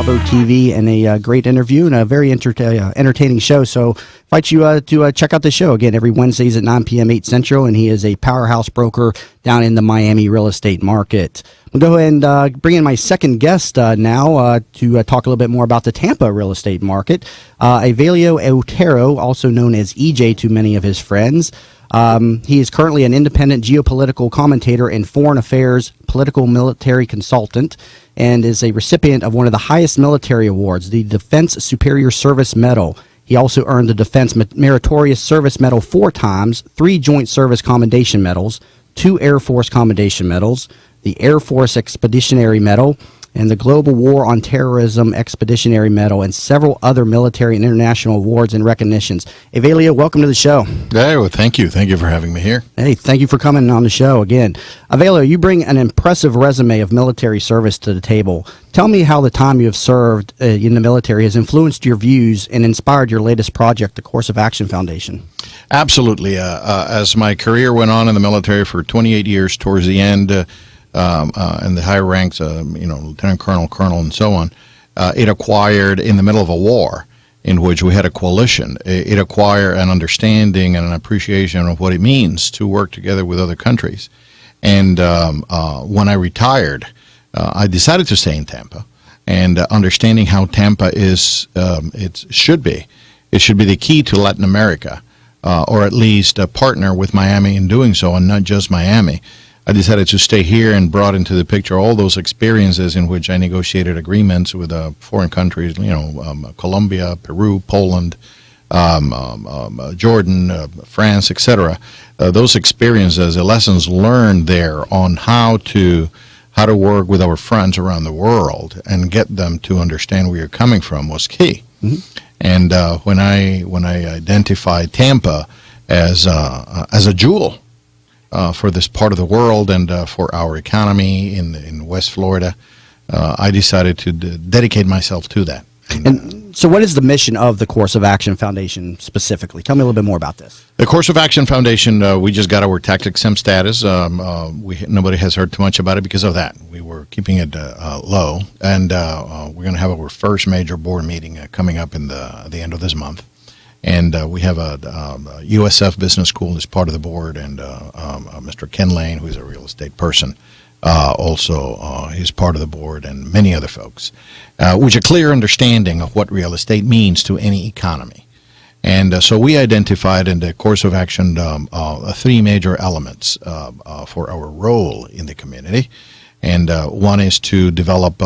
Bravo TV, and a great interview and a very entertaining show. So invite you to check out the show again every Wednesdays at 9 p.m. 8 Central, and he is a powerhouse broker down in the Miami real estate market. We'll go ahead and bring in my second guest now to talk a little bit more about the Tampa real estate market. Evelio Otero, also known as EJ to many of his friends. He is currently an independent geopolitical commentator and foreign affairs political military consultant, and is a recipient of one of the highest military awards, the Defense Superior Service Medal. He also earned the Defense Meritorious Service Medal 4 times, 3 Joint Service Commendation Medals, 2 Air Force Commendation Medals, the Air Force Expeditionary Medal, and the Global War on Terrorism Expeditionary Medal, and several other military and international awards and recognitions. Evelio, welcome to the show. Hey, well, thank you. Thank you for having me here. Hey, thank you for coming on the show again. Evelio, you bring an impressive resume of military service to the table. Tell me how the time you have served in the military has influenced your views and inspired your latest project, the Course of Action Foundation. Absolutely. As my career went on in the military for 28 years, towards the end, and the higher ranks, lieutenant colonel, colonel, and so on, it acquired, in the middle of a war in which we had a coalition, it acquired an understanding and an appreciation of what it means to work together with other countries. And when I retired, I decided to stay in Tampa, and understanding how Tampa is, it should be the key to Latin America, or at least a partner with Miami in doing so, and not just Miami. I decided to stay here and brought into the picture all those experiences in which I negotiated agreements with foreign countries, Colombia, Peru, Poland, Jordan, France, etc. Those experiences, the lessons learned there on how to work with our friends around the world and get them to understand where you're coming from was key. Mm-hmm. And when I identified Tampa as a jewel for this part of the world and for our economy in West Florida, I decided to dedicate myself to that. And so what is the mission of the Course of Action Foundation specifically? Tell me a little bit more about this. The Course of Action Foundation, we just got our tax-exempt status. Nobody has heard too much about it because of that. We were keeping it low, and we're going to have our first major board meeting coming up in the end of this month. And we have a USF Business School as part of the board, and Mr. Ken Lane, who's a real estate person, also is part of the board, and many other folks, with a clear understanding of what real estate means to any economy. And so we identified in the Course of Action 3 major elements for our role in the community. And one is to develop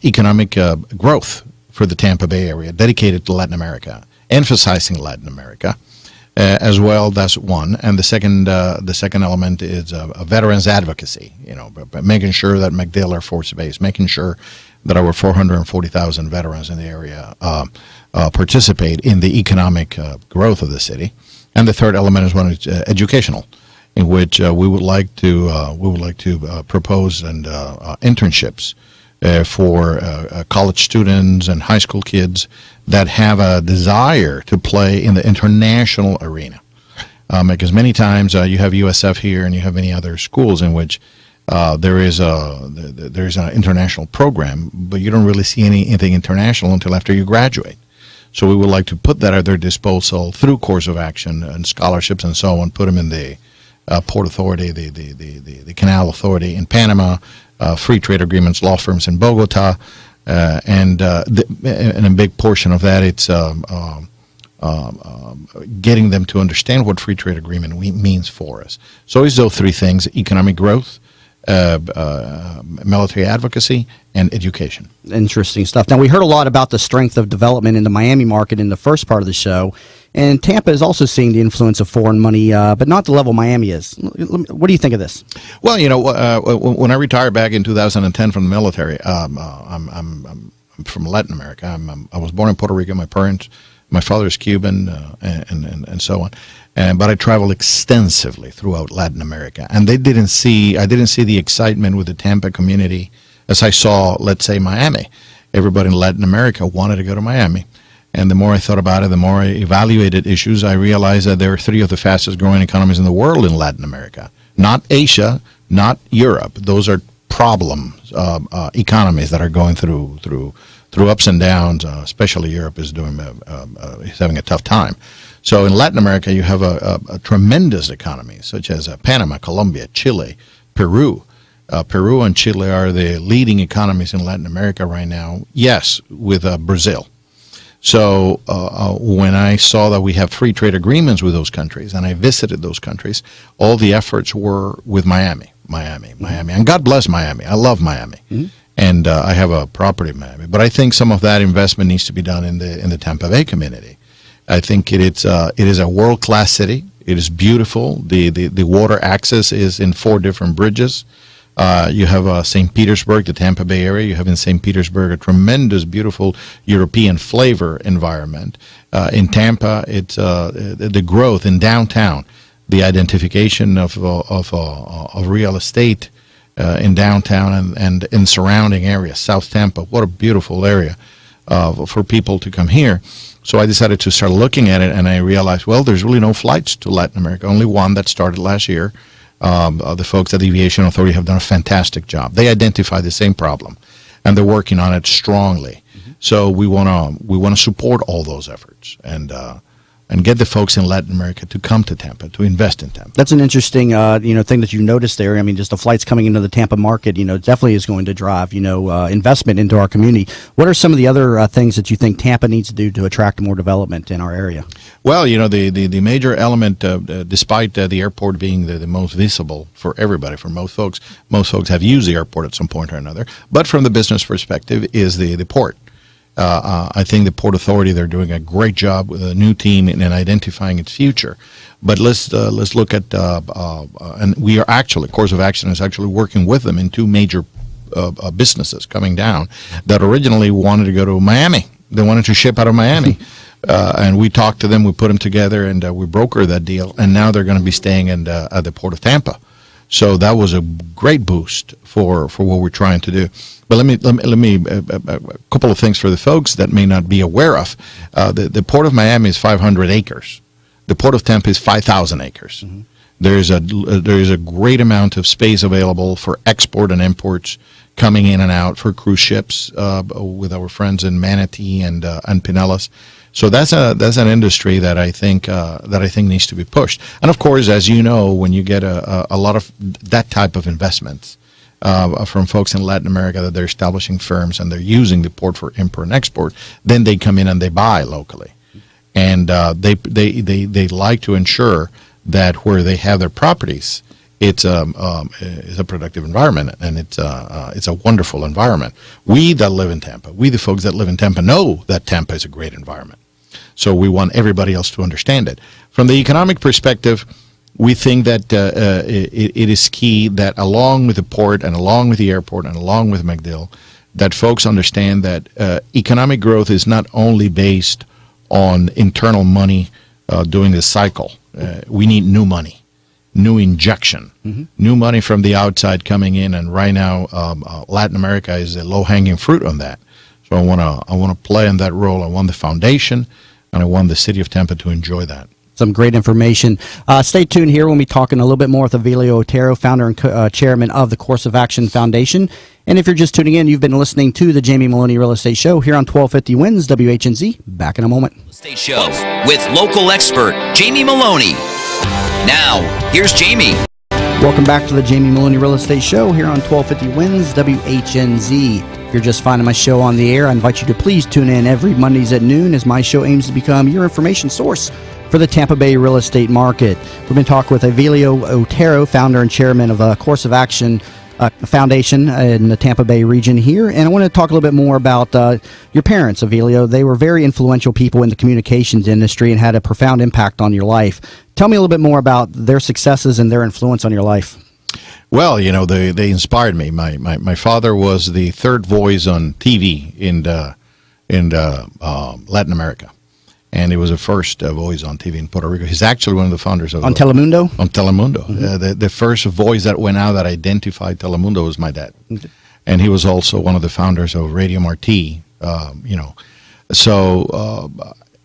economic growth for the Tampa Bay area, dedicated to Latin America, emphasizing Latin America as well. That's one. And the second element is veterans advocacy, making sure that MacDill Air Force Base, making sure that our 440,000 veterans in the area participate in the economic growth of the city. And the third element is one is educational, in which we would like to propose and internships for college students and high school kids that have a desire to play in the international arena. Because many times you have USF here and you have many other schools in which there is an international program, but you don't really see anything international until after you graduate. So we would like to put that at their disposal through Course of Action and scholarships and so on, put them in the Port Authority, the Canal Authority in Panama, free trade agreements, law firms in Bogota, and a big portion of that, it's getting them to understand what free trade agreement means for us. So it's those 3 things: economic growth, military advocacy, and education. Interesting stuff. Now, we heard a lot about the strength of development in the Miami market in the first part of the show, and Tampa is also seeing the influence of foreign money, but not the level Miami is. What do you think of this? Well, when I retired back in 2010 from the military, I'm from Latin America. I was born in Puerto Rico. My father is Cuban, and so on. But I traveled extensively throughout Latin America, and I didn't see the excitement with the Tampa community as I saw, let's say, Miami. Everybody in Latin America wanted to go to Miami. And the more I thought about it, the more I evaluated issues, I realized that there are 3 of the fastest growing economies in the world in Latin America. Not Asia, not Europe. Those are problem economies that are going through through ups and downs, especially Europe is is having a tough time. So in Latin America, you have a tremendous economy, such as Panama, Colombia, Chile, Peru. Peru and Chile are the leading economies in Latin America right now, yes, with Brazil. So when I saw that we have free trade agreements with those countries, and I visited those countries, all the efforts were with Miami. And God bless Miami. I love Miami. Mm-hmm. And I have a property in Miami. But I think some of that investment needs to be done in the Tampa Bay community. I think it is a world-class city. It is beautiful. The water access is in 4 different bridges. You have St. Petersburg, the Tampa Bay area. You have in St. Petersburg a tremendous, beautiful European flavor environment. In Tampa, it's the growth in downtown, the identification of real estate in downtown and in surrounding areas. South Tampa, what a beautiful area for people to come here. So I decided to start looking at it, and I realized, well, there's really no flights to Latin America. Only one that started last year. The folks at the Aviation Authority have done a fantastic job. They identify the same problem, and they're working on it strongly. Mm-hmm. So we want to support all those efforts and get the folks in Latin America to come to Tampa, to invest in Tampa. That's an interesting thing that you noticed there. I mean, just the flights coming into the Tampa market, definitely is going to drive investment into our community. What are some of the other things that you think Tampa needs to do to attract more development in our area? Well, the major element, despite the airport being the most visible for everybody, for most folks have used the airport at some point or another. But from the business perspective, is the port. I think the Port Authority, they're doing a great job with a new team in identifying its future. But let's look at and we are actually, Course of Action is actually working with them in 2 major businesses coming down that originally wanted to go to Miami. They wanted to ship out of Miami. And we talked to them, we put them together, and we brokered that deal. And now they're going to be staying at the Port of Tampa. So that was a great boost for what we're trying to do. But let me a couple of things for the folks that may not be aware of. The Port of Miami is 500 acres. The Port of Tampa is 5,000 acres. Mm-hmm. There is a great amount of space available for export and imports coming in and out for cruise ships with our friends in Manatee and Pinellas. So that's an industry that I think needs to be pushed. And of course, as you know, when you get a lot of that type of investments from folks in Latin America, that they're establishing firms and they're using the port for import and export, then they come in and they buy locally, and they like to ensure that where they have their properties, it's a productive environment, and it's a wonderful environment. We that live in Tampa, we the folks that live in Tampa, know that Tampa is a great environment. So we want everybody else to understand it. From the economic perspective, we think that it is key that along with the port and along with the airport and along with MacDill, that folks understand that economic growth is not only based on internal money doing the cycle. We need new money, new injection, new money from the outside coming in, and right now Latin America is a low-hanging fruit on that. So I want to play in that role. I want the foundation, and I want the city of Tampa to enjoy that. Some great information. Stay tuned here when we talking a little bit more with Evelio Otero, founder and chairman of the Course of Action Foundation. And if you're just tuning in, you've been listening to the Jamie Meloni Real Estate Show here on 1250 WINS WHNZ. Back in a moment. Real Estate Show with local expert Jamie Meloni. Now, here's Jamie. Welcome back to the Jamie Meloni Real Estate Show here on 1250 WINS WHNZ. If you're just finding my show on the air, I invite you to please tune in every Mondays at noon as my show aims to become your information source for the Tampa Bay real estate market. We've been talking with Evelio Otero, founder and chairman of Course of Action Foundation in the Tampa Bay region here. And I want to talk a little bit more about your parents, Evelio. They were very influential people in the communications industry and had a profound impact on your life. Tell me a little bit more about their successes and their influence on your life. Well, they inspired me. My father was the third voice on TV in Latin America. And he was the first voice on TV in Puerto Rico. He's actually one of the founders of... On Telemundo? On Telemundo. The first voice that went out that identified Telemundo was my dad. Okay. And he was also one of the founders of Radio Marti, So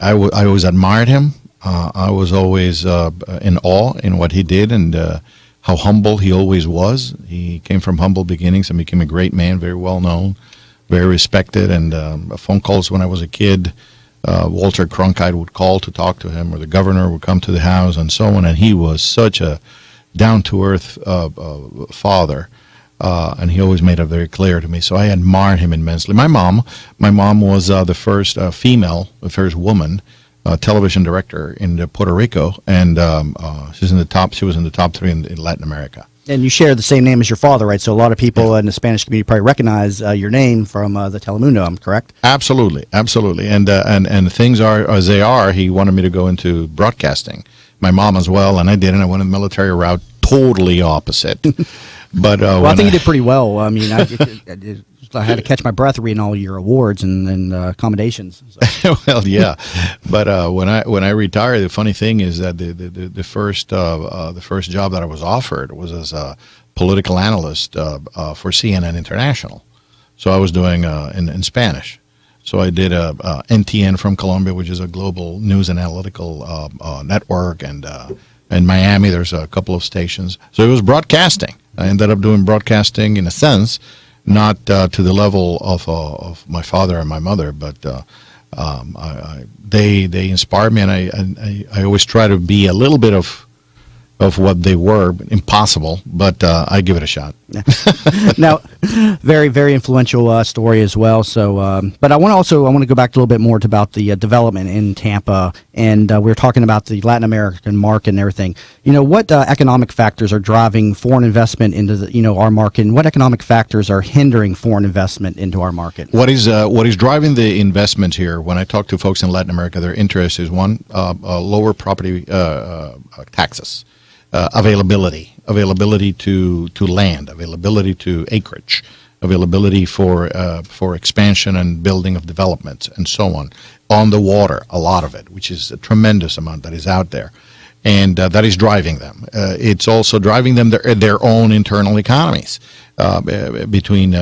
I always admired him. I was always in awe in what he did and how humble he always was. He came from humble beginnings and became a great man, very well known. very respected. And phone calls when I was a kid, Walter Cronkite would call to talk to him, or the governor would come to the house and so on. And he was such a down-to-earth father. And he always made it very clear to me. So I admired him immensely. My mom was the first female, the first woman television director in Puerto Rico, and she was in the top 3 in Latin America. And you share the same name as your father, right? So a lot of people in the Spanish community probably recognize your name from the Telemundo. I'm correct? Absolutely. And things are as they are. He wanted me to go into broadcasting. My mom as well, and I did, and I went in the military route, totally opposite. But well, I think you did pretty well. I mean, I had to catch my breath reading all your awards and commendations. So. Well, yeah, but when I retired, the funny thing is that the first job that I was offered was as a political analyst for CNN International. So I was doing in Spanish. So I did NTN from Colombia, which is a global news and analytical network, and in Miami there's a couple of stations. So it was broadcasting. I ended up doing broadcasting in a sense, not to the level of my father and my mother, but they inspired me, and I always try to be a little bit of what they were. Impossible, but I give it a shot. Now, very, very influential story as well. So, but I want to go back a little bit more to about the development in Tampa, and we were talking about the Latin American market and everything. What economic factors are driving foreign investment into our market, and what economic factors are hindering foreign investment into our market? What is driving the investment here? When I talk to folks in Latin America, their interest is one, lower property taxes. Availability to land, availability to acreage, availability for expansion and building of developments, and so on the water, a lot of it, which is a tremendous amount that is out there, and that is driving them. It's also driving them their own internal economies between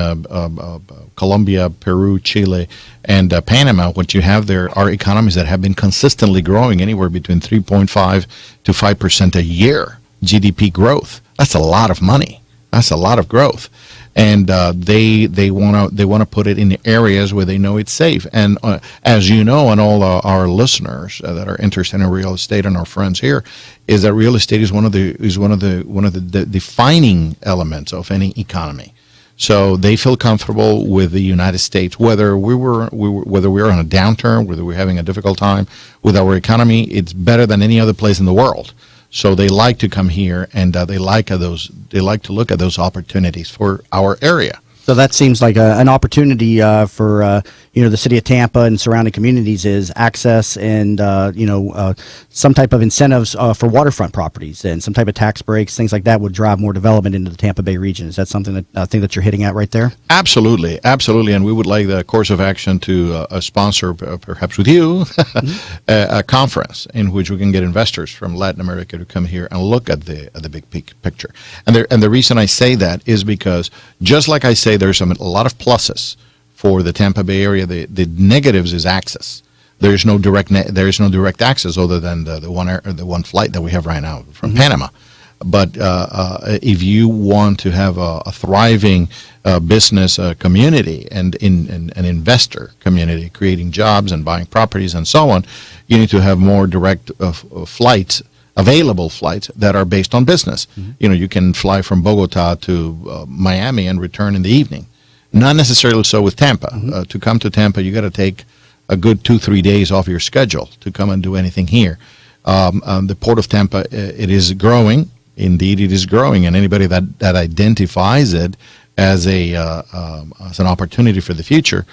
Colombia, Peru, Chile, and Panama. What you have there are economies that have been consistently growing anywhere between 3.5 to 5% a year. GDP growth. That's a lot of money. That's a lot of growth, and they want to put it in the areas where they know it's safe. And as you know, and all our listeners that are interested in real estate and our friends here, is that real estate is one of the defining elements of any economy. So they feel comfortable with the United States, whether we're on a downturn, whether we're having a difficult time with our economy. It's better than any other place in the world. So they like to come here, and they like to look at those opportunities for our area. So that seems like an opportunity for the city of Tampa and surrounding communities is access and some type of incentives for waterfront properties and some type of tax breaks, things like that would drive more development into the Tampa Bay region. Is that something that I think that you're hitting at right there? Absolutely, and we would like the course of action to sponsor, perhaps with you, a conference in which we can get investors from Latin America to come here and look at the big picture. And the reason I say that is because, just like I say, there's a lot of pluses for the Tampa Bay area. The negatives is access. There is no direct access other than the one flight that we have right now from Panama. But if you want to have a thriving business community and an investor community, creating jobs and buying properties and so on, you need to have more direct flights. Available flights that are based on business. You can fly from Bogota to Miami and return in the evening. Not necessarily so with Tampa. To come to Tampa, you got to take a good 2-3 days off your schedule to come and do anything here. The Port of Tampa, it is growing. Indeed, it is growing, and anybody that identifies it as an opportunity for the future,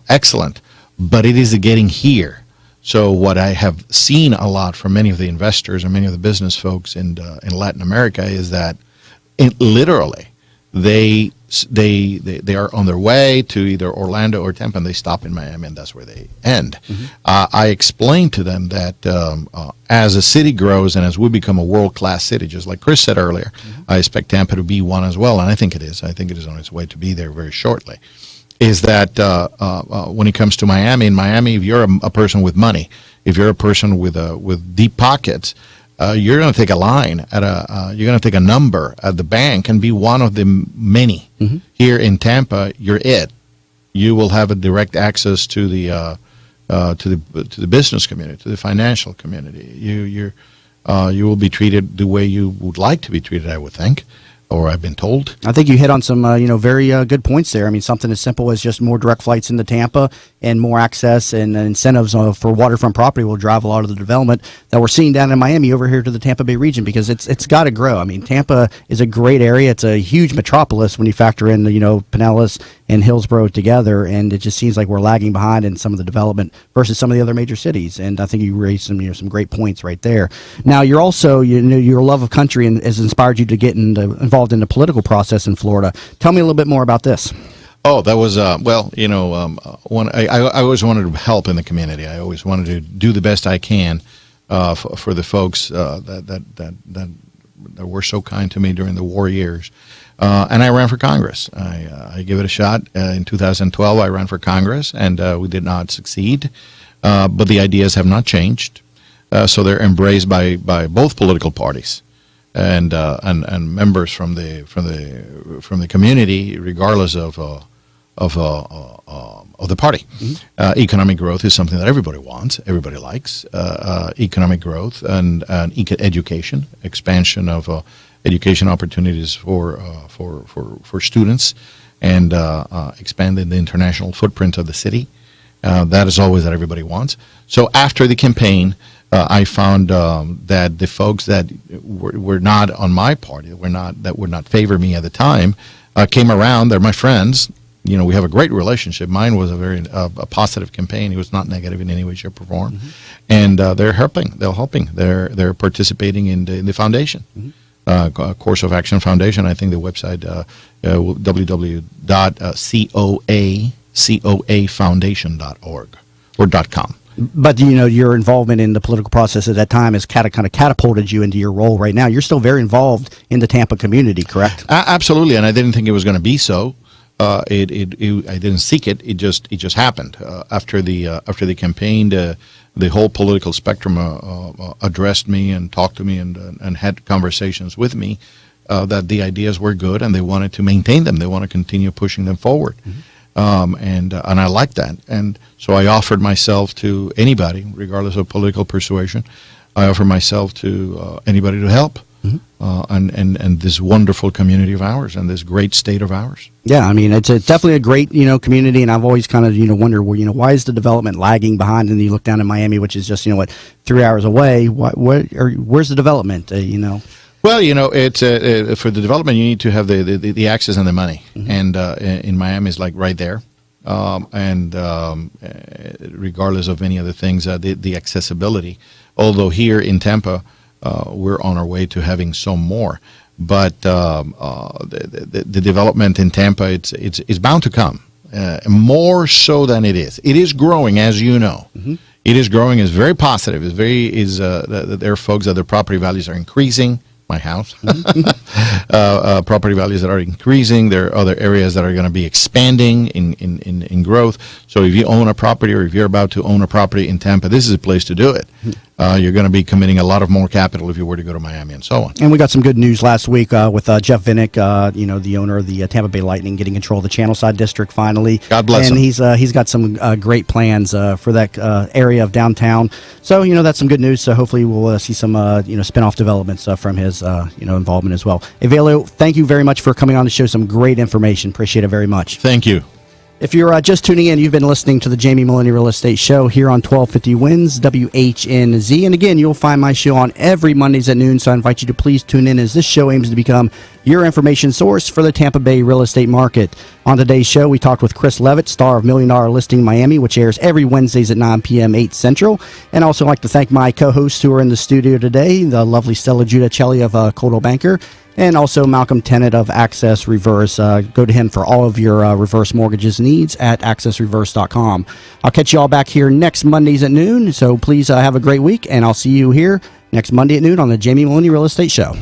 excellent. But it is getting here. So what I have seen a lot from many of the investors and many of the business folks in Latin America is that literally they are on their way to either Orlando or Tampa, and they stop in Miami, and that's where they end. I explained to them that as a city grows and as we become a world-class city, just like Chris said earlier, I expect Tampa to be one as well, and I think it is. I think it is on its way to be there very shortly. Is that when it comes to Miami, in Miami, if you're a person with money, if you're a person with deep pockets, you're going to take a line you're going to take a number at the bank and be one of the many. Here in Tampa, you're it. you will have a direct access to the business community, to the financial community. You will be treated the way you would like to be treated, I would think, or I've been told. I think you hit on some, very good points there. I mean, something as simple as just more direct flights into Tampa and more access and incentives for waterfront property will drive a lot of the development that we're seeing down in Miami over here to the Tampa Bay region, because it's got to grow. I mean, Tampa is a great area. It's a huge metropolis when you factor in, Pinellas and Hillsborough together, and it just seems like we're lagging behind in some of the development versus some of the other major cities. And I think you raised some great points right there. Now, you're also, your love of country has inspired you to get involved in the political process in Florida. Tell me a little bit more about this. Oh, that was I always wanted to help in the community. I always wanted to do the best I can for the folks that were so kind to me during the war years. And I ran for Congress. I gave it a shot. In 2012, I ran for Congress, and we did not succeed. But the ideas have not changed. So they're embraced by both political parties and members from the community, regardless of the party. Mm-hmm. Economic growth is something that everybody wants, everybody likes. Economic growth and education, expansion of education opportunities for students, and expanding the international footprint of the city. That is always that everybody wants. So after the campaign, I found that the folks that were not on my party, that would not favor me at the time, came around. They're my friends. We have a great relationship. Mine was a very positive campaign. It was not negative in any way, shape, or form. Mm-hmm. And they're helping. They're participating in the foundation. Mm-hmm. Course of Action Foundation. I think the website www.coafoundation.org or .com. But your involvement in the political process at that time has kind of catapulted you into your role right now. You're still very involved in the Tampa community, correct? Absolutely, and I didn't think it was going to be so. I didn't seek it. It just happened after the campaign. The whole political spectrum addressed me and talked to me and had conversations with me that the ideas were good and they wanted to maintain them. They want to continue pushing them forward. Mm-hmm. And I liked that. And so I offered myself to anybody, regardless of political persuasion. I offered myself to anybody to help. Mm-hmm. And this wonderful community of ours and this great state of ours. Yeah, I mean, it's definitely a great, community, and I've always kind of, wondered, why is the development lagging behind? And you look down in Miami, which is just, 3 hours away. Where's the development? Well, it's for the development, you need to have the access and the money, mm-hmm. And in Miami, it's like right there. Regardless of any other things, the accessibility. Although here in Tampa, we're on our way to having some more, but the development in Tampa, it's bound to come, more so than it is. It is growing, as you know. Mm-hmm. It is growing. It's very positive. There are folks that their property values are increasing. My house, property values that are increasing. There are other areas that are going to be expanding in growth. So if you own a property, or if you're about to own a property in Tampa, this is a place to do it. You're going to be committing a lot of more capital if you were to go to Miami and so on. And we got some good news last week with Jeff Vinnick, the owner of the Tampa Bay Lightning, getting control of the Channelside District finally. God bless him. And he's got some great plans for that area of downtown. So that's some good news. So hopefully we'll see some spinoff developments from his involvement as well. Evelio, thank you very much for coming on to show some great information. Appreciate it very much. Thank you. If you're just tuning in, you've been listening to the Jamie Meloni Real Estate Show here on 1250 Wins WHNZ. And again, you'll find my show on every Mondays at noon, so I invite you to please tune in, as this show aims to become your information source for the Tampa Bay real estate market. On today's show, we talked with Chris Levitt, star of $1 Million Listing Miami, which airs every Wednesdays at 9 p.m., 8 Central. And also like to thank my co-hosts who are in the studio today, the lovely Stella Giudicelli of Coldwell Banker, and also Malcolm Tennant of Access Reverse. Go to him for all of your reverse mortgages needs at accessreverse.com. I'll catch you all back here next Mondays at noon, so please have a great week, and I'll see you here next Monday at noon on the Jamie Meloni Real Estate Show.